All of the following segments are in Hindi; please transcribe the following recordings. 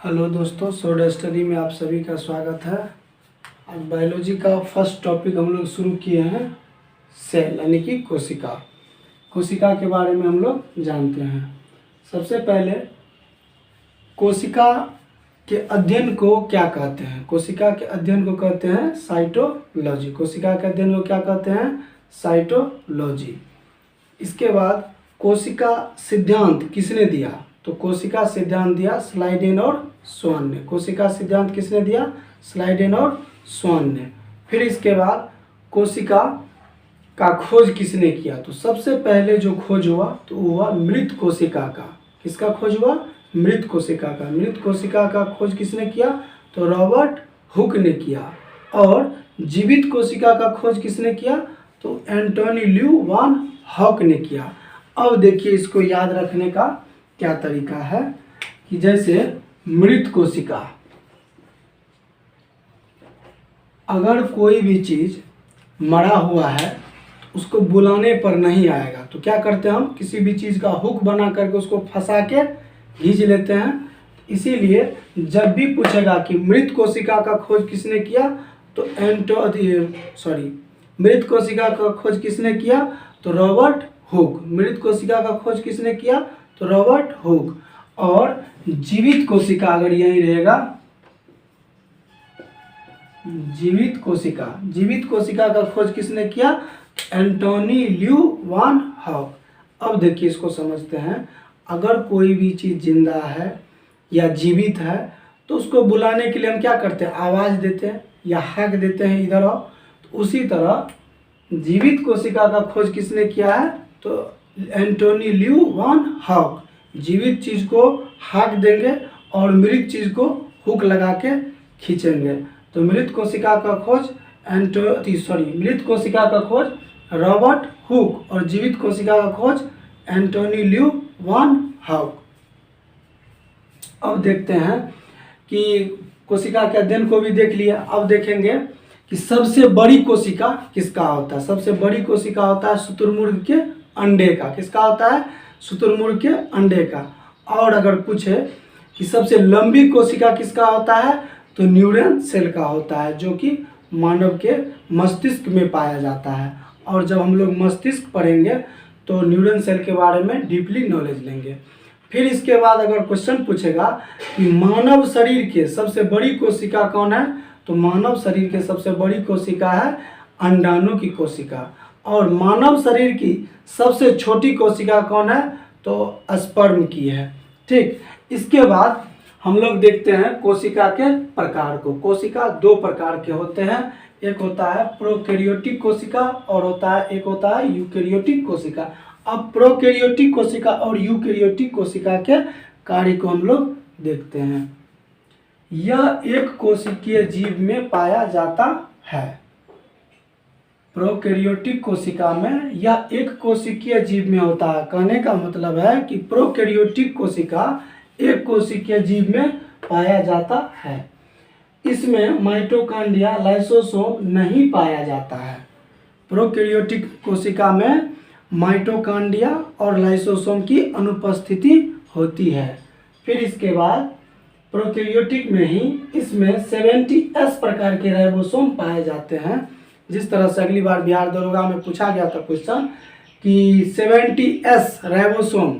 हेलो दोस्तों, सोड स्टडी में आप सभी का स्वागत है। आज बायोलॉजी का फर्स्ट टॉपिक हम लोग शुरू किए हैं, सेल यानी कि कोशिका। कोशिका के बारे में हम लोग जानते हैं। सबसे पहले कोशिका के अध्ययन को क्या कहते हैं? कोशिका के अध्ययन को कहते हैं साइटोलॉजी। कोशिका के अध्ययन को क्या कहते हैं? साइटोलॉजी। इसके बाद कोशिका सिद्धांत किसने दिया? तो कोशिका सिद्धांत दिया स्लाइडेन और स्वान ने। कोशिका सिद्धांत किसने दिया? स्लाइडेन और स्वान ने। फिर इसके बाद कोशिका का खोज किसने किया? तो सबसे पहले जो खोज हुआ तो हुआ मृत कोशिका का। किसका खोज हुआ? मृत कोशिका का। मृत कोशिका का खोज किसने किया? तो रॉबर्ट हुक ने किया। और जीवित कोशिका का खोज किसने किया? तो एंटोनी ल्यू वान हॉक ने किया। अब देखिए, इसको याद रखने का क्या तरीका है कि जैसे मृत कोशिका, अगर कोई भी चीज मरा हुआ है उसको बुलाने पर नहीं आएगा तो क्या करते हैं हम? किसी भी चीज का हुक बना करके उसको फंसा के खींच लेते हैं। इसीलिए जब भी पूछेगा कि मृत कोशिका का खोज किसने किया तो मृत कोशिका का खोज किसने किया? तो रॉबर्ट हुक। मृत कोशिका का खोज किसने किया? तो रॉबर्ट हुक। और जीवित कोशिका अगर यही रहेगा, जीवित कोशिका का खोज किसने किया? एंटोनी ल्यू वान हॉक। अब देखिए, इसको समझते हैं। अगर कोई भी चीज जिंदा है या जीवित है तो उसको बुलाने के लिए हम क्या करते हैं? आवाज देते हैं या हाक देते हैं, इधर आओ। तो उसी तरह जीवित कोशिका का खोज किसने किया है? तो एंटोनी ल्यू वान हॉक। जीवित चीज को हाक देंगे और मृत चीज को हुक लगा के खींचेंगे। तो मृत कोशिका का खोज मृत कोशिका का खोज रॉबर्ट हुक और जीवित कोशिका का खोज एंटोनी ल्यू वान हॉक। अब देखते हैं कि कोशिका के अध्ययन को भी देख लिया। अब देखेंगे कि सबसे बड़ी कोशिका किसका होता है? सबसे बड़ी कोशिका होता है शुतुरमुर्ग के अंडे का। किसका होता है? शुतुरमुर्ग के अंडे का। और अगर पूछे कि सबसे लंबी कोशिका किसका होता है तो न्यूरॉन सेल का होता है, जो कि मानव के मस्तिष्क में पाया जाता है। और जब हम लोग मस्तिष्क पढ़ेंगे तो न्यूरॉन सेल के बारे में डीपली नॉलेज लेंगे। फिर इसके बाद अगर क्वेश्चन पूछेगा कि मानव शरीर के सबसे बड़ी कोशिका कौन है, तो मानव शरीर के सबसे बड़ी कोशिका है अंडाणु की कोशिका। और मानव शरीर की सबसे छोटी कोशिका कौन है? तो स्पर्म की है। ठीक, इसके बाद हम लोग देखते हैं कोशिका के प्रकार को। कोशिका दो प्रकार के होते हैं। एक होता है प्रोकैरियोटिक कोशिका और एक होता है यूकैरियोटिक कोशिका। अब प्रोकैरियोटिक कोशिका और यूकैरियोटिक कोशिका के कार्य को हम लोग देखते हैं। यह एक कोशिकीय जीव में पाया जाता है। प्रोकैरियोटिक कोशिका में यह एक कोशिकीय जीव में होता है। कहने का मतलब है कि प्रोकैरियोटिक कोशिका एक कोशिकीय जीव में पाया जाता है। इसमें माइटोकॉन्ड्रिया लाइसोसोम नहीं पाया जाता है। प्रोकैरियोटिक कोशिका में माइटोकॉन्ड्रिया और लाइसोसोम की अनुपस्थिति होती है। फिर इसके बाद प्रोकैरियोटिक में ही इसमें 70S प्रकार के राइबोसोम पाए जाते हैं। जिस तरह से अगली बार बिहार दरोगा में पूछा गया था क्वेश्चन कि 70S राइबोसोम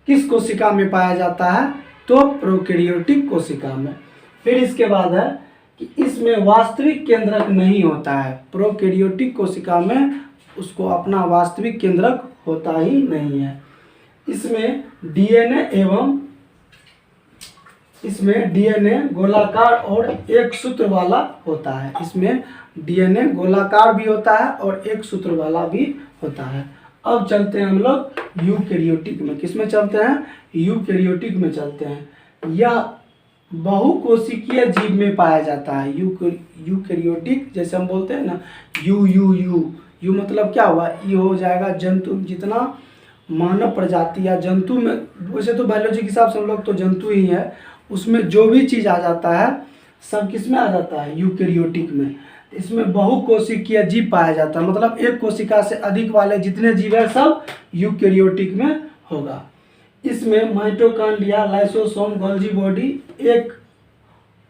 किस कोशिका में पाया जाता है, तो प्रोकैरियोटिक कोशिका में। फिर इसके बाद है कि इसमें वास्तविक केंद्रक नहीं होता है। प्रोकैरियोटिक कोशिका में उसको अपना वास्तविक केंद्रक होता ही नहीं है। इसमें डीएनए गोलाकार और एक सूत्र वाला होता है। इसमें डीएनए गोलाकार भी होता है और एक सूत्र वाला भी होता है। अब चलते हैं हम लोग यूकैरियोटिक में। किसमें चलते हैं? यूकैरियोटिक में चलते हैं। यह बहुकोशिकीय जीव में पाया जाता है। यूकैरियोटिक जैसे हम बोलते हैं ना, यू मतलब क्या हुआ? ये हो जाएगा जंतु। जितना मानव प्रजाति या जंतु में, वैसे तो बायोलॉजी के हिसाब से हम लोग तो जंतु ही है, उसमें जो भी चीज़ आ जाता है सब किस में आ जाता है? यूकैरियोटिक में। इसमें बहुकोशिकीय जीव पाया जाता है, मतलब एक कोशिका से अधिक वाले जितने जीव हैं सब यूकैरियोटिक में होगा। इसमें mitochondria, lysosome, Golgi body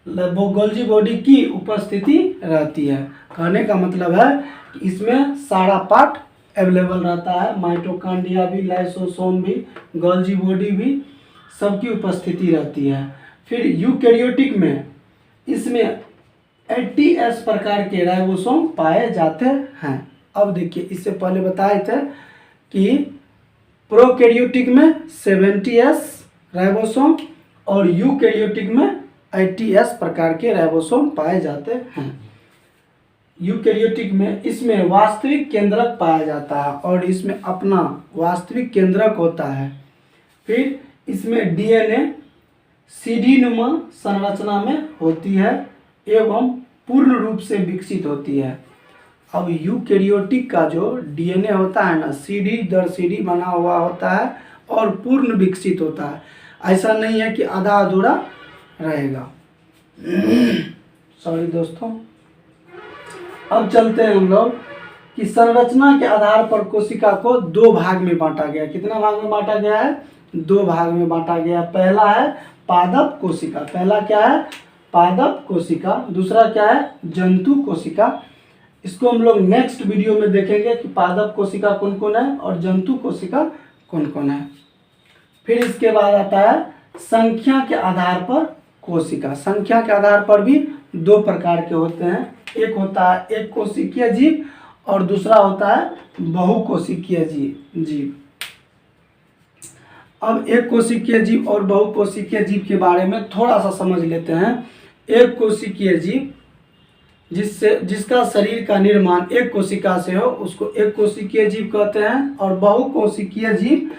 Golgi body की उपस्थिति रहती है। कहने का मतलब है कि इसमें सारा पार्ट अवेलेबल रहता है, माइटोकॉन्ड्रिया भी, लाइसोसोम भी, गोल्जी बॉडी भी, सबकी उपस्थिति रहती है। फिर यूकैरियोटिक में इसमें 80S प्रकार के राइबोसोम पाए जाते हैं। अब देखिए, इससे पहले बताए थे कि प्रोकैरियोटिक में 70S राइबोसोम और यूकैरियोटिक में 80S प्रकार के राइबोसोम पाए जाते हैं। यूकैरियोटिक में इसमें वास्तविक केंद्रक पाया जाता है और इसमें अपना वास्तविक केंद्रक होता है। फिर इसमें डीएनए सीढ़ीनुमा संरचना में होती है एवं पूर्ण रूप से विकसित होती है। अब यूकैरियोटिक का जो डीएनए होता है ना, सीढ़ी दर सीढ़ी बना हुआ होता है और पूर्ण विकसित होता है। ऐसा नहीं है कि आधा अधूरा रहेगा। सॉरी दोस्तों। अब चलते हैं हम लोग कि संरचना के आधार पर कोशिका को दो भाग में बांटा गया। कितना भाग में बांटा गया है? दो भाग में बांटा गया। पहला है पादप कोशिका। पहला क्या है? पादप कोशिका। दूसरा क्या है? जंतु कोशिका। इसको हम लोग नेक्स्ट वीडियो में देखेंगे कि पादप कोशिका कौन कौन है और जंतु कोशिका कौन कौन है। फिर इसके बाद आता है संख्या के आधार पर कोशिका। संख्या के आधार पर भी दो प्रकार के होते हैं। एक होता है एक कोशिकीय जीव और दूसरा होता है बहुकोशिकीय जीव। अब एक कोशिकीय जीव और बहुकोशिकीय जीव के बारे में थोड़ा सा समझ लेते हैं। एक कोशिकीय जीव जिसका शरीर का निर्माण एक कोशिका से हो उसको एक कोशिकीय जीव कहते हैं, और बहुकोशिकीय जीव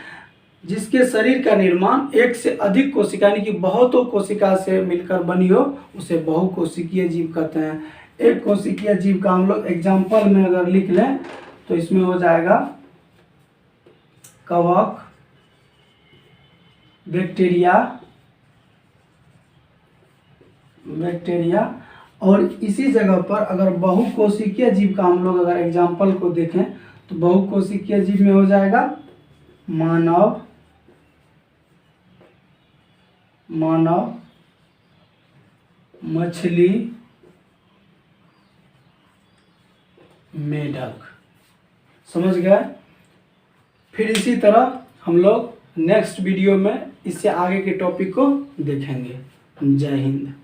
जिसके शरीर का निर्माण एक से अधिक कोशिका यानी कि बहुतों कोशिका से मिलकर बनी हो उसे बहुकोशिकीय जीव कहते हैं। एक कोशिकीय जीव का हम लोग एग्जाम्पल में अगर लिख लें तो इसमें हो जाएगा कवक, बैक्टीरिया। और इसी जगह पर अगर बहुकोशिकीय जीव का हम लोग अगर एग्जाम्पल को देखें तो बहुकोशिकीय जीव में हो जाएगा मानव, मछली, मेढक। समझ गए? फिर इसी तरह हम लोग नेक्स्ट वीडियो में इससे आगे के टॉपिक को देखेंगे। जय हिंद।